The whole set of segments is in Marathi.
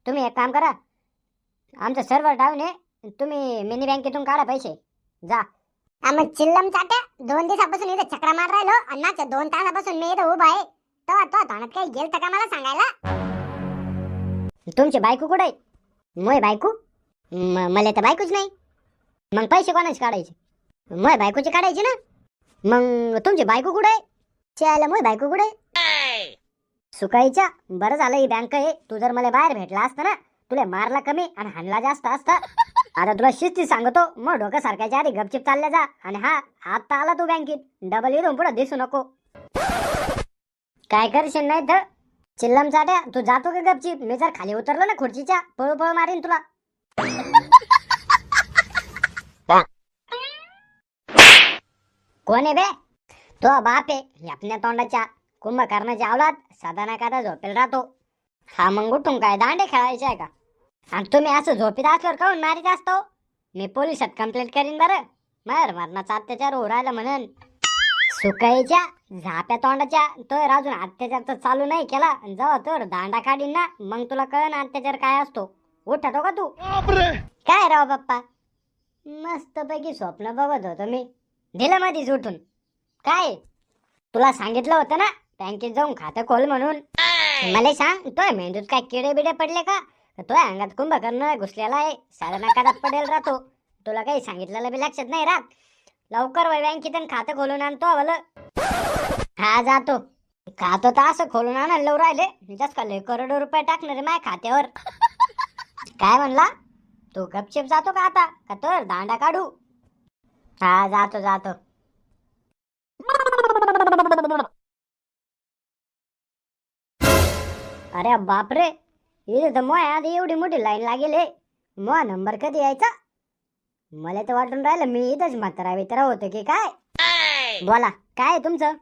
तुम्ही एक काम करा, आमचं सर्व्हर डाऊन आहे, तुम्ही मिनी बँकेतून काढा पैसे, जा. मग चिल्लम चाट्या 2 दिवसापासून इथं चक्रा मार राहिलो आणि मागच्या 2 तासापासून मी इथं उभा आहे. तो तोंडात काही गेलतं का मला सांगायला? तुमची बायको कुठे आहे? मोय बायको? मला तर बायकोच नाही. मग पैसे कोणाचे काढायचे? मोय बायकोचे काढायचे ना. मग तुमची बायको कुठे आहे? चायला मोय बायको कुठे आहे? सुकाईच्या, बरं झालं ही बँक आहे. तू जर मला बाहेर भेटला असता ना, तुला मारला कमी आणि हाणला जास्त असता. आता तुला शिस्ती सांगतो, मग डोकं सारखायच्या आधी गपचिप चालल्या जा. आणि हा आता आला तू बँकेत, डबल इथून पुढे दिसू नको. काय करशील नाही तर चिल्लम चाट्या, तू जातो का गपचिप? मी जर खाली उतरलो ना खुर्चीच्या, पळू पळू मारीन तुला. कोण आहे बे? तो बाप आहे आपल्या तोंडाच्या, कुंभकर्णाच्या अवलाद. साधा ना कादा झोपेल राहतो. हा मग उठून काय दांडे खेळायचे आहे का? आणि तुम्ही असं झोपीत असल्यावर काऊन मारीत असतो? मी पोलिसात कंप्लेंट करीन बरं. मार मरणाचा अत्याचार हो राहिला म्हणून. सुकाईच्या झाप्या तोंडाच्या, तर अजून अत्याचार तर चालू नाही केला. जेव्हा तर दांडा काढीन ना, मग तुला कळन अत्याचार काय असतो. उठतो का तू? काय राव बाप्पा, मस्त पैकी स्वप्न बघत होतो मी, दिलं मधीच उठून. काय तुला सांगितलं होतं ना बँकेत जाऊन खातं खोल म्हणून? मला सांग, तोय मेंदूत काय किडे बिडे पडले का? तोय अंगात कुंभकर्ण घुसलेला आहे, सारा नाकात पडेल राहतो. तुला काही सांगितलेलं बी लक्षात नाही राहत. लवकर वय बँकेत खातं खोलून आणतो भलं. हा जातो. खातं तर असं खोलून आणायला लव राहिले जस का लय करोडो रुपये टाकणार आहे माझ्या खात्यावर. काय म्हणला तू? गपचिप जातो का आता, का तर दांडा काढू? हा जातो जातो. अरे बापरे, इथे तर मोय आधी एवढी मोठी लाईन लागेल. मोहा नंबर कधी यायचा? मला तर वाटून राहिलं मी इथंच म्हातारा वितरा होतो की काय. बोला, काय आहे तुमचं?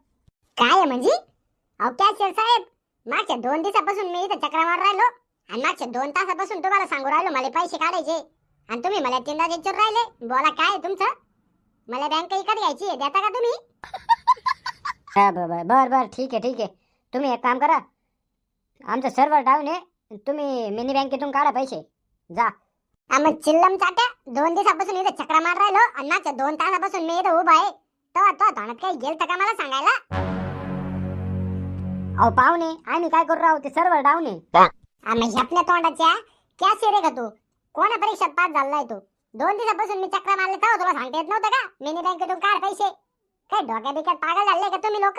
काय आहे म्हणजे? अहो कॅशियर साहेब, मागच्या 2 दिवसापासून मी इथं चक्रा मार राहिलो आणि मागच्या 2 तासापासून तुम्हाला सांगू राहिलो मला पैसे काढायचे आणि तुम्ही मला 3दा विचारून राहिले. बोला काय आहे तुमचं? मला बँक इकडे घ्यायची आहे, देता का तुम्ही? बर बर ठीक आहे. तुम्ही एक काम करा, आमचं सर्व्हर डाऊन आहे, तुम्ही मिनी बँकेतून काढा पैसे, जा. मग चिल्लम चाट्या 2 दिवसापासून इथं चक्रा मार राहिलो आणि मागच्या 2 तासापासून मी इथं उभा आहे. तो तोंडात काही गेलतं का मला सांगायला? अहो पाहुणे, आम्ही काय करू राहू, ते सर्व्हर डाऊन आहे. मग आपल्या तोंडाच्या कॅशियर आहे का तू? कोणा परीक्षेत पास झालाय तू? 2 दिवसापासून मी चक्रा मारले तेव्हा तुला सांगता येत नव्हतं का मिनी बँकेतून काढ पैसे? काय डोक्या बिक्यात पागल झाले का तुम्ही लोक?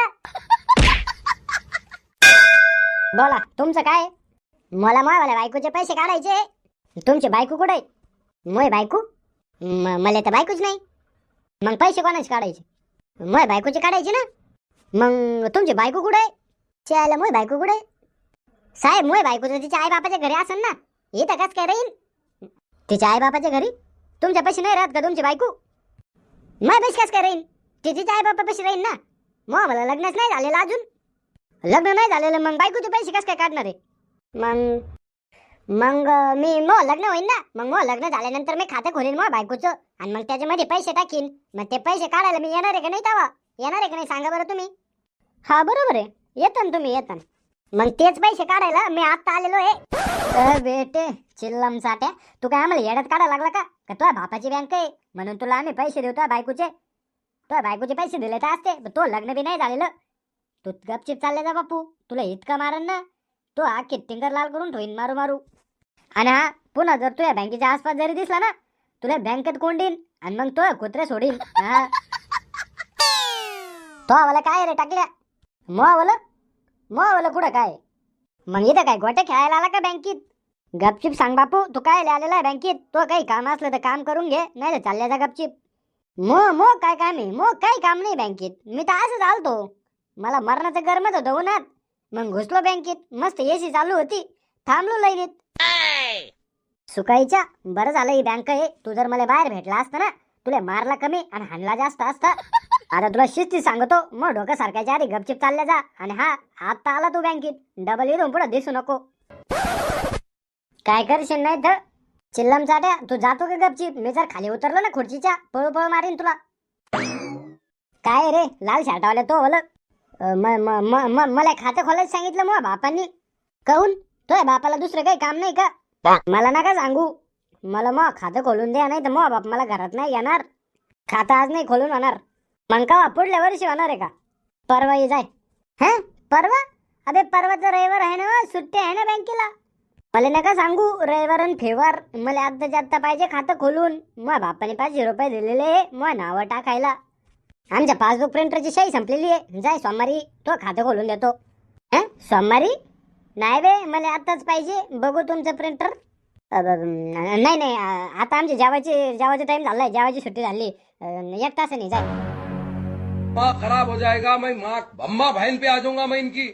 बोला तुमचं काय? मला बायकोचे पैसे काढायचे. तुमची बायको कुठे आहे? मोय बायको? मला तर बायकोच नाही. मग पैसे कोणाचे काढायचे? मोय बायकोचे काढायचे ना. मग तुमची बायको कुठे आहे? चायला मोय बायको कुठे आहे? साहेब, मोय बायको तर तिच्या आई बापाच्या घरी असेल ना. इथं कस काय राहील? तिच्या आई बापाच्या घरी तुमच्या पैसे नाही राहत का तुमची बायको? माय पैसे कस काय राहील? तिच्या आई बापा पैसे राहील ना. मग मला लग्नच नाही झालेलं अजून. लग्न नाही झालेलं मग बायकोचे पैसे कस काय काढणार आहे? मग मी लग्न होईन ना. मग लग्न झाल्यानंतर मी खातं खोलीन बायकोचं आणि मग त्याच्यामध्ये पैसे टाकीन. मग ते पैसे काढायला मी येणार आहे का नाही? तेव्हा येणार आहे का नाही सांगा बरं तुम्ही? हा बरोबर आहे, येता ना तुम्ही, येता. मग तेच पैसे काढायला मी आता आलेलो आहे. बेटे चिल्लम साट्या, तू काय आम्हाला येड्यात काढायला लागला का तुझ्या बापाची बँक आहे म्हणून तुला आम्ही पैसे देतो बायकोचे? तुझ्या बायकोचे पैसे दिले तर असते, तो लग्न बी नाही झालेलं. तू गपचिप चालले जा बापू, तुला इतका मारन ना तो आखी टिंगर लाल करून ठेवीन मारू मारू. आणि हा पुन्हा जर तुझ्या बँकेच्या आसपास जरी दिसला ना, तुला बँकेत कोंडीन आणि मग तो कुत्रे सोडीन. तो आम्हाला काय रे टाकल्या? मोवाला कुठं काय? मग इथं काय गोट्या खेळायला आला का बँकेत? गपचिप सांग बापू, तू काय आलेला आहे बँकेत? तो काही काम असलं तर काम करून घे, नाही तर चालल्या जा गपचिप. काय काम आहे? काही काम नाही बँकेत. मी तर असंच आलतो, मला मरणाचं गरमच होतं उन्हात. मग घुसलो बँकेत, मस्त एसी चालू होती, थांबलो लाईनीत. सुकाईच्या, बरं झालं ही बँक आहे. तू जर मला बाहेर भेटला असता ना, तुला मारला कमी आणि हाणला जास्त असता. आता तुला शिस्ती सांगतो, मग डोकं सारखायच्या आधी गपचिप चालल्या जा. आणि हा आता आला तू बँकेत, डबल इथून पुढे दिसू नको. काय करशील नाही तर चिल्लम चाट्या, तू जातो का गपचिप? मी जर खाली उतरलो ना खुर्चीच्या, पळू पळू मारीन तुला. काय रे लाल शर्टावाल्या तो बोल, मला खातं खोलायचं सांगितलं मग बापांनी. कहून तुझ्या बापाला दुसरं काही काम नाही का? मला नका सांगू. मला मग खातं खोलून द्या, नाही तर मग बाप मला घरात नाही येणार. खातं आज नाही खोलून होणार. मग का पुढल्या वर्षी होणार आहे का? परवा ये जाय. हा परवा? अबे परवा तर रविवार आहे ना, सुट्टी आहे ना बँकेला. मला नका सांगू रविवार आणि फेवार. मला आत्ताच्या आत्ता पाहिजे खातं खोलून. मग बापाने 500 रुपये दिलेले मग नावं टाकायला. आमच्या पासबुक प्रिंटरची शाई संपलेली आहे. जाय सोमवारी तो खातं खोलून देतो. सोमवारी नाही बे, मला आत्ताच पाहिजे. बघू तुमचं प्रिंटर. नाही नाही, आता आमची जेवायचा टाइम झालाय. जेवायची सुट्टी झाली. 1 तासाने जाय. खराब हो जाएगा, मैं माँ अम्मा बहन पे आ जाऊंगा मैं इनकी.